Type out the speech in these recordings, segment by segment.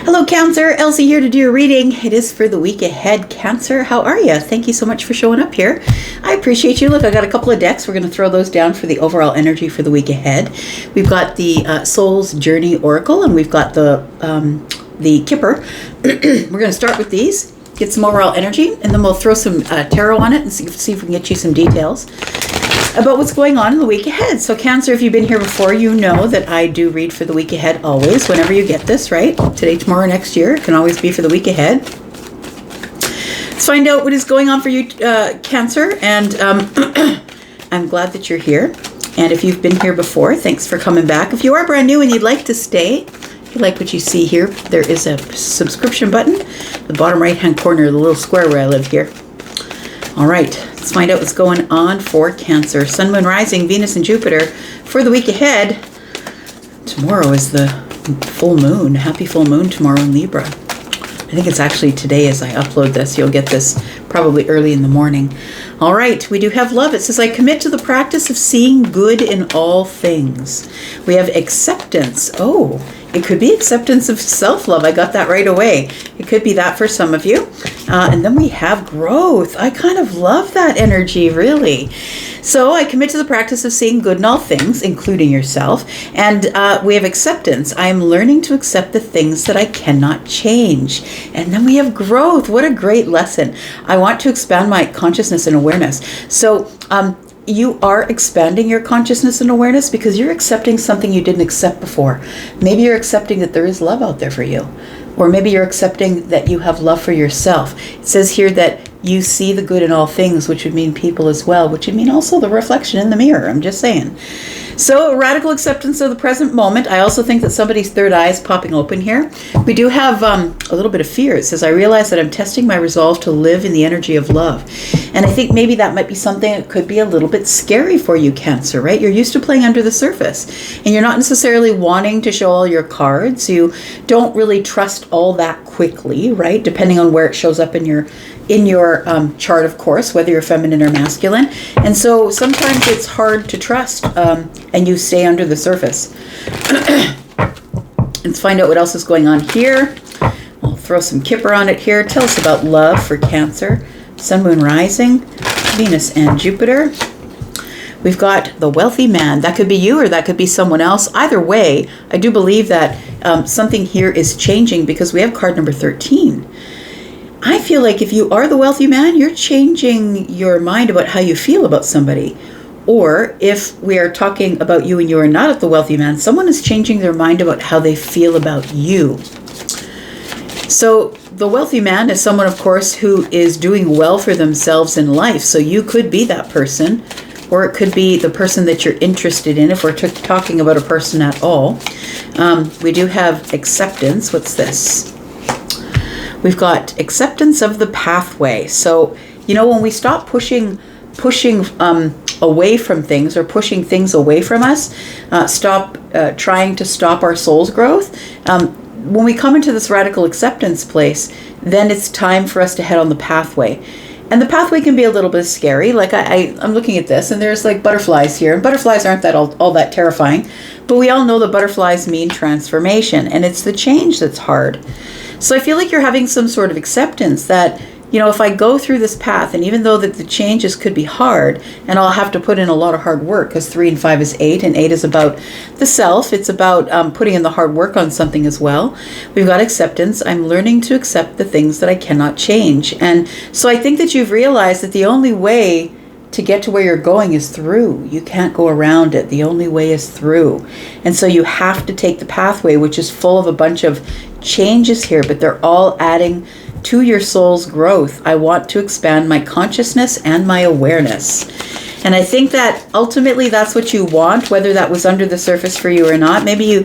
Hello, Cancer. Elsie here to do your reading. It is for the week ahead, Cancer. How are you? Thank you so much for showing up here. I appreciate you. Look, I got a couple of decks. We're going to throw those down for the overall energy for the week ahead. We've got the Soul's Journey Oracle, and we've got the Kipper. We're going to start with these, get some overall energy, and then we'll throw some tarot on it and see if we can get you some details about what's going on in the week ahead. So Cancer, if you've been here before, you know that I do read for the week ahead always, whenever you get this, right? Today, tomorrow, next year. It can always be for the week ahead. Let's find out what is going on for you, Cancer. And I'm glad that you're here. And if you've been here before, thanks for coming back. If you are brand new and you'd like to stay, if you like what you see here, there is a subscription button, the bottom right-hand corner of the little square where I live here. All right, let's find out what's going on for Cancer. Sun, Moon, Rising, Venus, and Jupiter for the week ahead. Tomorrow is the full moon. Happy full moon tomorrow in Libra. I think it's actually today as I upload this. You'll get this probably early in the morning. All right, we do have love. It says, I commit to the practice of seeing good in all things. We have acceptance. Oh, it could be acceptance of self-love. I got that right away. It could be that for some of you. And then we have growth. I kind of love that energy, really. So I commit to the practice of seeing good in all things, including yourself. And we have acceptance. I am learning to accept the things that I cannot change. And then we have growth. What a great lesson. I want to expand my consciousness and awareness. So you are expanding your consciousness and awareness because you're accepting something you didn't accept before. Maybe you're accepting that there is love out there for you. Or maybe you're accepting that you have love for yourself. It says here that you see the good in all things, which would mean people as well, which would mean also the reflection in the mirror. I'm just saying. So radical acceptance of the present moment. I also think that somebody's third eye is popping open here. We do have a little bit of fear. It says, I realize that I'm testing my resolve to live in the energy of love. And I think maybe that might be something that could be a little bit scary for you, Cancer, right? You're used to playing under the surface and you're not necessarily wanting to show all your cards. You don't really trust all that quickly, right? Depending on where it shows up in your chart, of course, whether you're feminine or masculine. And so sometimes it's hard to trust and you stay under the surface. Let's find out what else is going on here. I'll throw some Kipper on it here. Tell us about love for Cancer. Sun, Moon, Rising, Venus, and Jupiter. We've got the wealthy man. That could be you or that could be someone else. Either way, I do believe that something here is changing because we have card number 13. I feel like if you are the wealthy man, you're changing your mind about how you feel about somebody. Or if we are talking about you and you are not the wealthy man, someone is changing their mind about how they feel about you. So the wealthy man is someone, of course, who is doing well for themselves in life. So you could be that person, or it could be the person that you're interested in if we're talking about a person at all. We do have acceptance. What's this? We've got acceptance of the pathway. So, you know, when we stop pushing away from things or pushing things away from us, stop trying to stop our soul's growth. When we come into this radical acceptance place, then it's time for us to head on the pathway. And the pathway can be a little bit scary. Like I'm looking at this and there's like butterflies here. And butterflies aren't that all that terrifying. But we all know that butterflies mean transformation. And it's the change that's hard. So I feel like you're having some sort of acceptance that, you know, if I go through this path, and even though that the changes could be hard, and I'll have to put in a lot of hard work, because 3 and 5 is 8, and 8 is about the self. It's about putting in the hard work on something as well. We've got acceptance. I'm learning to accept the things that I cannot change. And so I think that you've realized that the only way to get to where you're going is through. You can't go around it. The only way is through. And so you have to take the pathway, which is full of a bunch of changes here, but they're all adding to your soul's growth. I want to expand my consciousness and my awareness. And I think that ultimately that's what you want, whether that was under the surface for you or not. Maybe you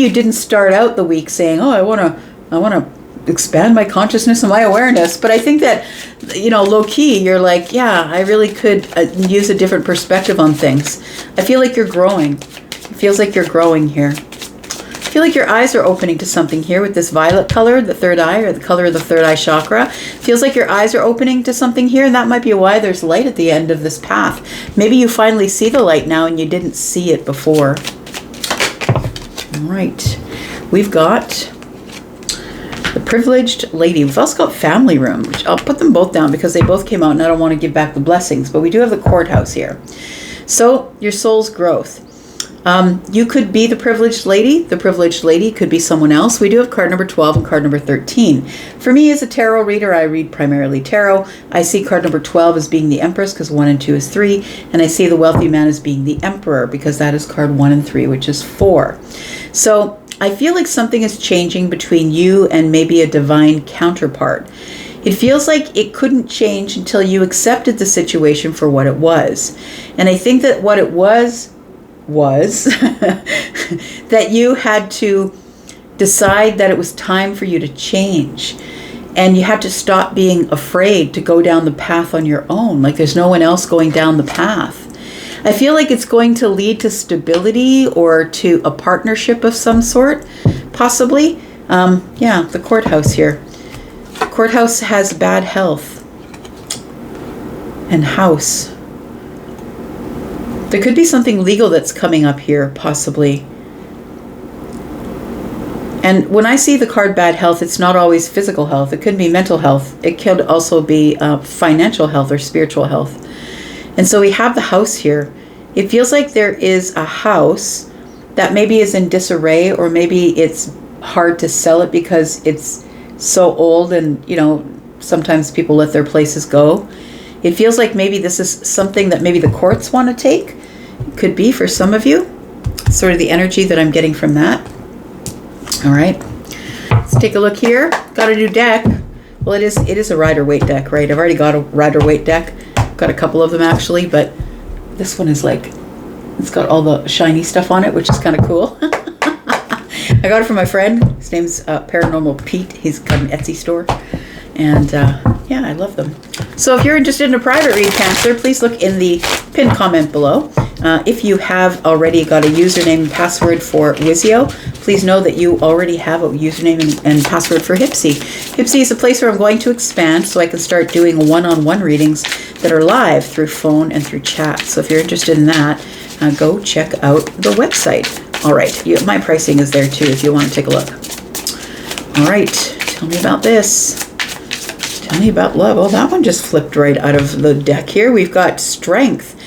didn't start out the week saying, oh, I want to expand my consciousness and my awareness. But I think that, you know, low key, you're like, yeah, I really could use a different perspective on things. I feel like you're growing. It feels like you're growing here. I feel like your eyes are opening to something here with this violet color, the third eye, or the color of the third eye chakra. Feels like your eyes are opening to something here, and that might be why there's light at the end of this path. Maybe you finally see the light now and you didn't see it before. All right. We've got privileged lady. We've also got family room, which I'll put them both down because they both came out and I don't want to give back the blessings, but we do have the courthouse here. So your soul's growth. You could be the privileged lady. The privileged lady could be someone else. We do have card number 12 and card number 13. For me as a tarot reader, I read primarily tarot. I see card number 12 as being the Empress because 1 and 2 is 3. And I see the wealthy man as being the Emperor because that is card 1 and 3, which is 4. So I feel like something is changing between you and maybe a divine counterpart. It feels like it couldn't change until you accepted the situation for what it was. And I think that what it was that you had to decide that it was time for you to change. And you had to stop being afraid to go down the path on your own. Like there's no one else going down the path. I feel like it's going to lead to stability or to a partnership of some sort, possibly. Yeah, the courthouse here. Courthouse has bad health. And house. There could be something legal that's coming up here, possibly. And when I see the card bad health, it's not always physical health. It could be mental health. It could also be financial health or spiritual health. And so we have the house here. It feels like there is a house that maybe is in disarray, or maybe it's hard to sell it because it's so old and, you know, sometimes people let their places go. It feels like maybe this is something that maybe the courts want to take. It could be for some of you. Sort of the energy that I'm getting from that. All right. Let's take a look here. Got a new deck. Well, it is a Rider-Waite deck, right? I've already got a Rider-Waite deck. Got a couple of them actually, but this one is like, it's got all the shiny stuff on it, which is kind of cool. I got it from my friend. His name's Paranormal Pete. He's got an Etsy store. And yeah, I love them. So if you're interested in a private read, Cancer, please look in the pinned comment below. If you have already got a username and password for Wizio, please know that you already have a username and password for Hipsy. Hipsy is a place where I'm going to expand so I can start doing one-on-one readings that are live through phone and through chat. So if you're interested in that, go check out the website. All right, my pricing is there too if you want to take a look. All right, tell me about this. Tell me about love. Oh, that one just flipped right out of the deck here. We've got strength.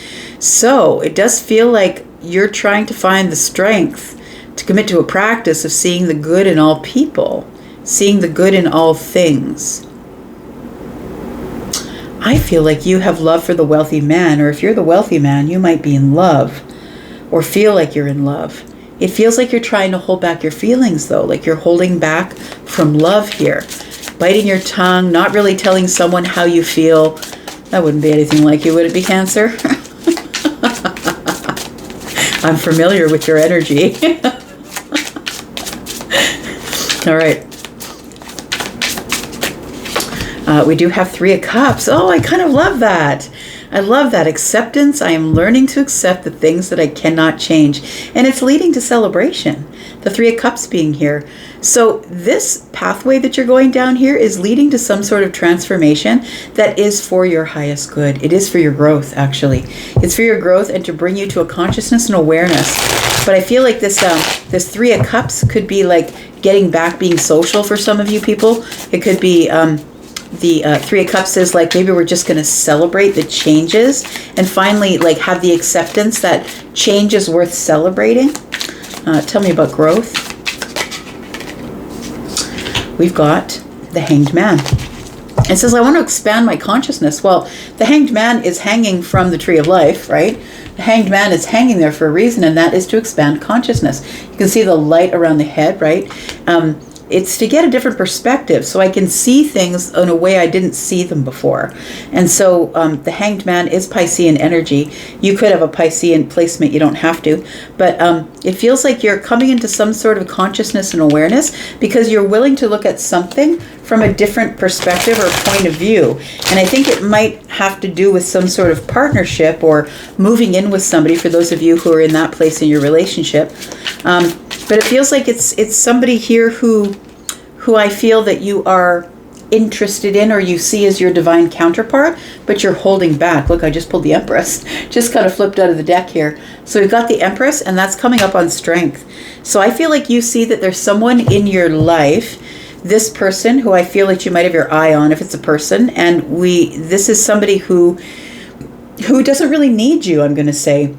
So it does feel like you're trying to find the strength to commit to a practice of seeing the good in all people, seeing the good in all things. I feel like you have love for the wealthy man, or if you're the wealthy man, you might be in love or feel like you're in love. It feels like you're trying to hold back your feelings though, like you're holding back from love here. Biting your tongue, not really telling someone how you feel. That wouldn't be anything like you, would it be, Cancer? I'm familiar with your energy. All right. We do have 3 of Cups. Oh, I kind of love that. I love that acceptance. I am learning to accept the things that I cannot change. And it's leading to celebration. The 3 of Cups being here. So this pathway that you're going down here is leading to some sort of transformation that is for your highest good. It is for your growth, actually. It's for your growth and to bring you to a consciousness and awareness. But I feel like this 3 of Cups could be like getting back, being social for some of you people. It could be the 3 of Cups is like maybe we're just going to celebrate the changes and finally like have the acceptance that change is worth celebrating. Tell me about growth. We've got the Hanged Man. It says, I want to expand my consciousness. Well, the Hanged Man is hanging from the Tree of Life, right? The Hanged Man is hanging there for a reason, and that is to expand consciousness. You can see the light around the head, right? It's to get a different perspective so I can see things in a way I didn't see them before. And so the Hanged Man is Piscean energy. You could have a Piscean placement, you don't have to. But it feels like you're coming into some sort of consciousness and awareness because you're willing to look at something from a different perspective or point of view. And I think it might have to do with some sort of partnership or moving in with somebody for those of you who are in that place in your relationship. But it feels like it's somebody here who I feel that you are interested in or you see as your divine counterpart, but you're holding back. Look, I just pulled the Empress. Just kind of flipped out of the deck here. So we've got the Empress, and that's coming up on strength. So I feel like you see that there's someone in your life this person who I feel like you might have your eye on if it's a person, and this is somebody who doesn't really need you, I'm going to say.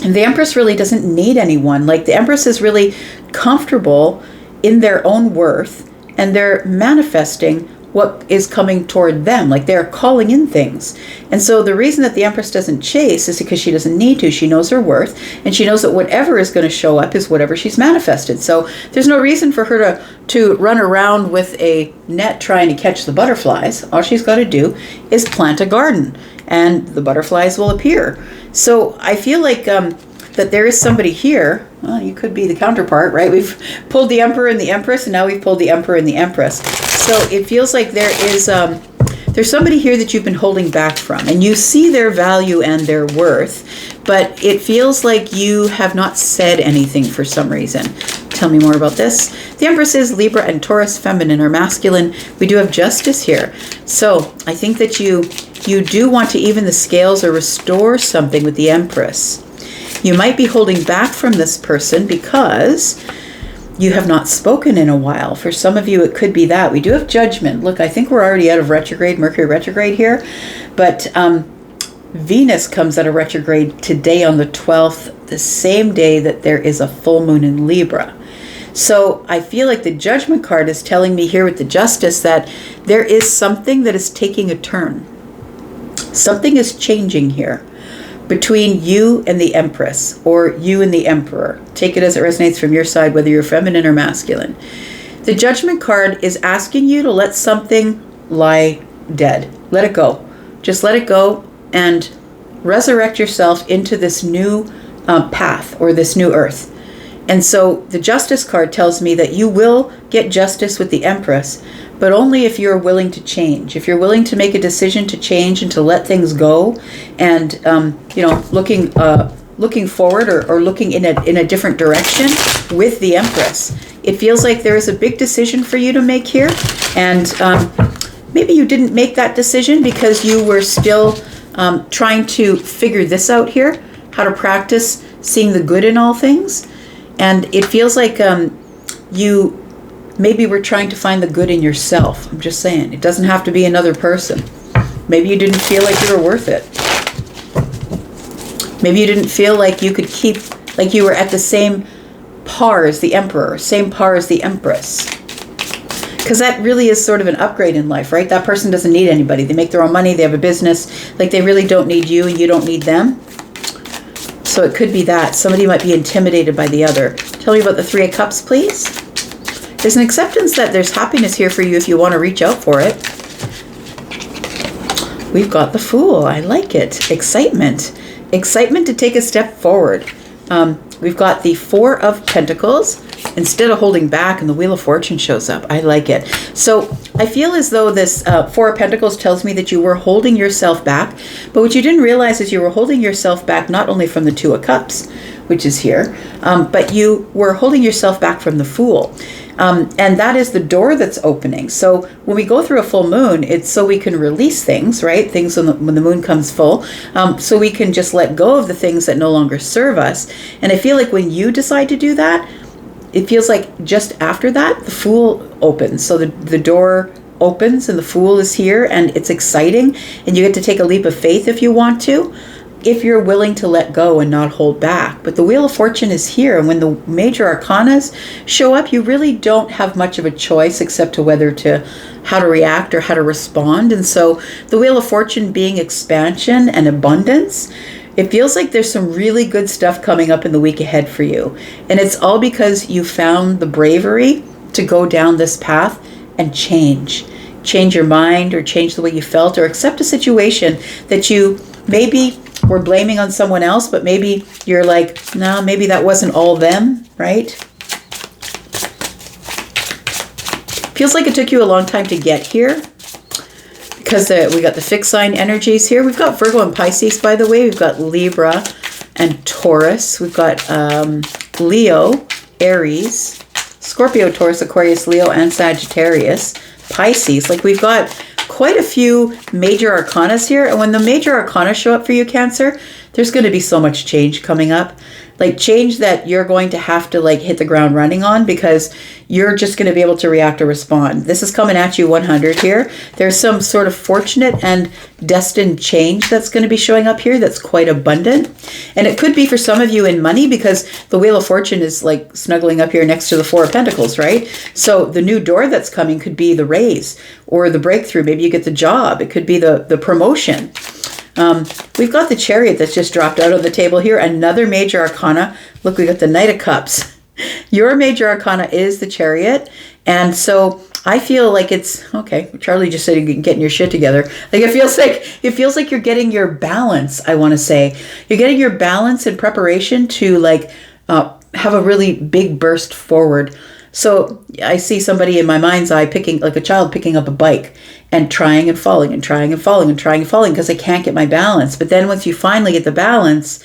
And the Empress really doesn't need anyone. Like, the Empress is really comfortable in their own worth, and they're manifesting what is coming toward them. Like, they're calling in things. And so the reason that the Empress doesn't chase is because she doesn't need to. She knows her worth, and she knows that whatever is going to show up is whatever she's manifested. So there's no reason for her to run around with a net trying to catch the butterflies. All she's got to do is plant a garden, and the butterflies will appear. So I feel like that there is somebody here. Well, you could be the counterpart, right? We've pulled the Emperor and the Empress, and now we've pulled the Emperor and the Empress. So it feels like there's somebody here that you've been holding back from, and you see their value and their worth, but it feels like you have not said anything for some reason. Tell me more about this. The Empress is Libra and Taurus, feminine or masculine. We do have Justice here. So I think that you do want to even the scales or restore something with the Empress. You might be holding back from this person because you have not spoken in a while. For some of you, it could be that. We do have Judgment. Look, I think we're already out of retrograde, Mercury retrograde here. But Venus comes out of retrograde today on the 12th, the same day that there is a full moon in Libra. So I feel like the Judgment card is telling me here with the Justice that there is something that is taking a turn. Something is changing here between you and the Empress, or you and the Emperor. Take it as it resonates from your side, whether you're feminine or masculine. The Judgment card is asking you to let something lie dead. Let it go. Just let it go and resurrect yourself into this new path, or this new earth. And so the Justice card tells me that you will get justice with the Empress, but only if you're willing to change. If you're willing to make a decision to change and to let things go, and looking forward, or looking in a different direction with the Empress. It feels like there is a big decision for you to make here, and maybe you didn't make that decision because you were still trying to figure this out here, how to practice seeing the good in all things. And it feels like you maybe were trying to find the good in yourself. I'm just saying, it doesn't have to be another person. Maybe you didn't feel like you were worth it. Maybe you didn't feel like you could keep, like you were at the same par as the Emperor, same par as the Empress. Because that really is sort of an upgrade in life, right? That person doesn't need anybody. They make their own money, they have a business. Like, they really don't need you, and you don't need them. So it could be that. Somebody might be intimidated by the other. Tell me about the Three of Cups, please. There's an acceptance that there's happiness here for you if you want to reach out for it. We've got the Fool. I like it. Excitement. Excitement to take a step forward. We've got the Four of Pentacles. Instead of holding back, and the Wheel of Fortune shows up. I like it. So I feel as though this Four of Pentacles tells me that you were holding yourself back, but what you didn't realize is you were holding yourself back not only from the Two of Cups, which is here, but you were holding yourself back from the Fool. And that is the door that's opening. So when we go through a full moon, it's so we can release things, right? Things when the moon comes full, so we can just let go of the things that no longer serve us. And I feel like when you decide to do that, it feels like just after that, the Fool opens. So the door opens and the Fool is here, and it's exciting. And you get to take a leap of faith if you want to, if you're willing to let go and not hold back. But the Wheel of Fortune is here. And when the major arcanas show up, you really don't have much of a choice except to how to react or how to respond. And so the Wheel of Fortune being expansion and abundance, it feels like there's some really good stuff coming up in the week ahead for you. And it's all because you found the bravery to go down this path and change your mind, or change the way you felt, or accept a situation that you maybe were blaming on someone else, but maybe you're like, no, maybe that wasn't all them, right? Feels like it took you a long time to get here, because we got the fixed sign energies here. We've got Virgo and Pisces, by the way. We've got Libra and Taurus. We've got Leo, Aries, Scorpio, Taurus, Aquarius, Leo, and Sagittarius. Pisces. Like, we've got quite a few major arcanas here. And when the major arcana show up for you, Cancer, there's going to be so much change coming up. Like change that you're going to have to like hit the ground running on, because you're just going to be able to react or respond. This is coming at you 100 here. There's some sort of fortunate and destined change that's going to be showing up here that's quite abundant. And it could be for some of you in money, because the Wheel of Fortune is like snuggling up here next to the Four of Pentacles, right? So the new door that's coming could be the raise or the breakthrough. Maybe you get the job. It could be the promotion. We've got the Chariot that's just dropped out on the table here. Another major arcana. Look, we got the Knight of Cups. Your major arcana is the Chariot. And so I feel like it's, okay, Charlie just said you're getting your shit together. Like it feels like you're getting your balance, I want to say. You're getting your balance in preparation to like have a really big burst forward. So I see somebody in my mind's eye picking, like a child picking up a bike and trying and falling and trying and falling and trying and falling because I can't get my balance. But then once you finally get the balance,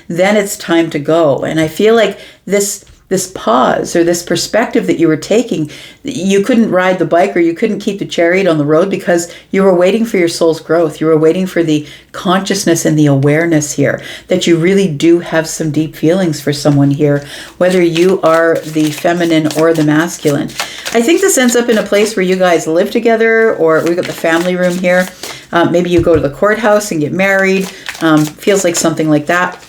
then it's time to go. And I feel like this pause or this perspective that you were taking, you couldn't ride the bike or you couldn't keep the Chariot on the road because you were waiting for your soul's growth. You were waiting for the consciousness and the awareness here that you really do have some deep feelings for someone here, whether you are the feminine or the masculine. I think this ends up in a place where you guys live together, or we've got the family room here. Maybe you go to the courthouse and get married. Feels like something like that.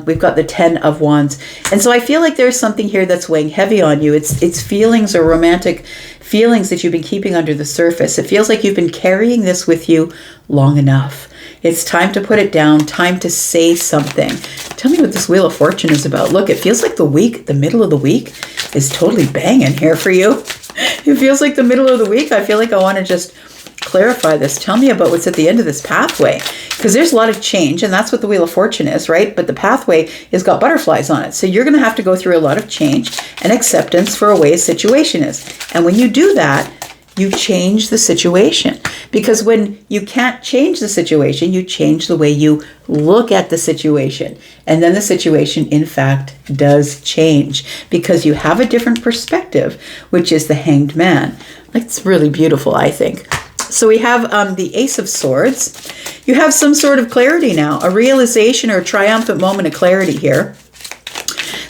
We've got the 10 of Wands. And so I feel like there's something here that's weighing heavy on you. It's feelings or romantic feelings that you've been keeping under the surface. It feels like you've been carrying this with you long enough. It's time to put it down, time to say something. Tell me what this Wheel of Fortune is about. Look, it feels like the middle of the week is totally banging here for you. It feels like the middle of the week. I feel like I want to just clarify this. Tell me about what's at the end of this pathway, because there's a lot of change, and that's what the Wheel of Fortune is, right? But the pathway has got butterflies on it. So you're going to have to go through a lot of change and acceptance for a way a situation is. And when you do that, you change the situation, because when you can't change the situation, you change the way you look at the situation. And then the situation, in fact, does change because you have a different perspective, which is the Hanged Man. Like, it's really beautiful, I think. So we have the Ace of Swords. You have some sort of clarity now, a realization or a triumphant moment of clarity here.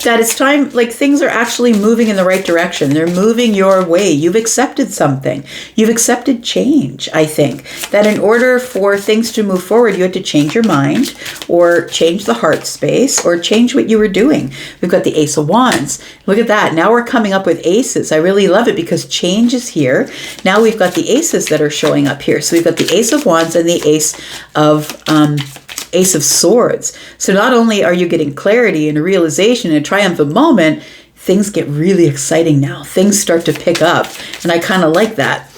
That it's time, like things are actually moving in the right direction. They're moving your way. You've accepted something. You've accepted change, I think. That in order for things to move forward, you had to change your mind or change the heart space or change what you were doing. We've got the Ace of Wands. Look at that. Now we're coming up with aces. I really love it because change is here. Now we've got the aces that are showing up here. So we've got the Ace of Wands and the Ace of Swords. So not only are you getting clarity and a realization and a triumphant moment, things get really exciting now. Things start to pick up. And I kind of like that.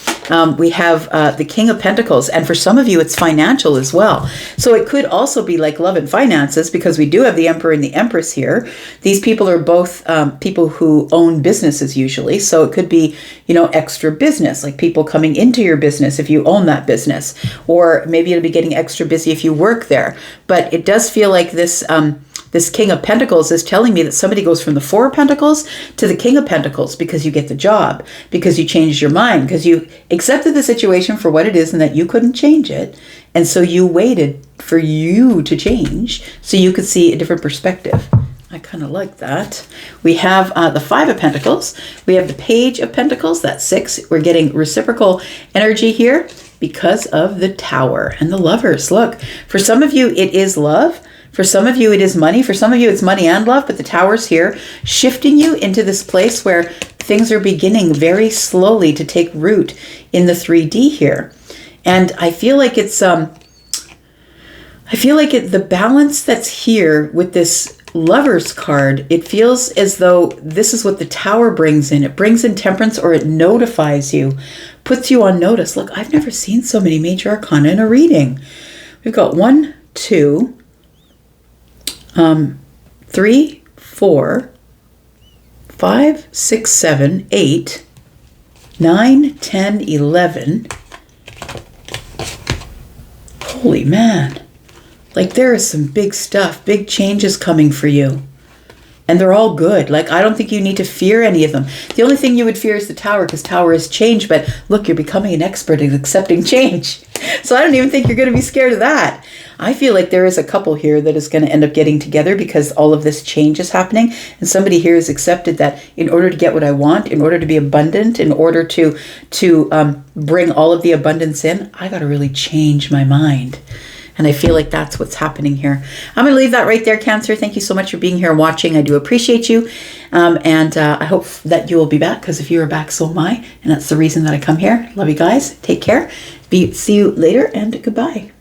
We have the King of Pentacles. And for some of you, it's financial as well. So it could also be like love and finances, because we do have the Emperor and the Empress here. These people are both people who own businesses usually. So it could be, extra business, like people coming into your business if you own that business. Or maybe it'll be getting extra busy if you work there. But it does feel like this King of Pentacles is telling me that somebody goes from the Four of Pentacles to the King of Pentacles because you get the job, because you changed your mind, because you accepted the situation for what it is and that you couldn't change it. And so you waited for you to change so you could see a different perspective. I kind of like that. We have the Five of Pentacles. We have the Page of Pentacles. That's 6. We're getting reciprocal energy here because of the Tower and the Lovers. Look, for some of you, it is love. For some of you, it is money. For some of you, it's money and love, but the Tower's here, shifting you into this place where things are beginning very slowly to take root in the 3D here. And I feel like it's, the balance that's here with this Lover's card, it feels as though this is what the Tower brings in. It brings in temperance, or it notifies you, puts you on notice. Look, I've never seen so many major arcana in a reading. We've got 1, 2, 3, 4, 5, 6, 7, 8, 9, 10, 11. Holy man. Like there is some big stuff, big changes coming for you. And they're all good. Like, I don't think you need to fear any of them. The only thing you would fear is the Tower, because Tower is change. But look, you're becoming an expert at accepting change. So I don't even think you're going to be scared of that. I feel like there is a couple here that is going to end up getting together because all of this change is happening. And somebody here has accepted that in order to get what I want, in order to be abundant, in order to bring all of the abundance in, I got to really change my mind. And I feel like that's what's happening here. I'm going to leave that right there, Cancer. Thank you so much for being here and watching. I do appreciate you. And I hope that you will be back, because if you are back, so am I. And that's the reason that I come here. Love you guys. Take care. See you later, and goodbye.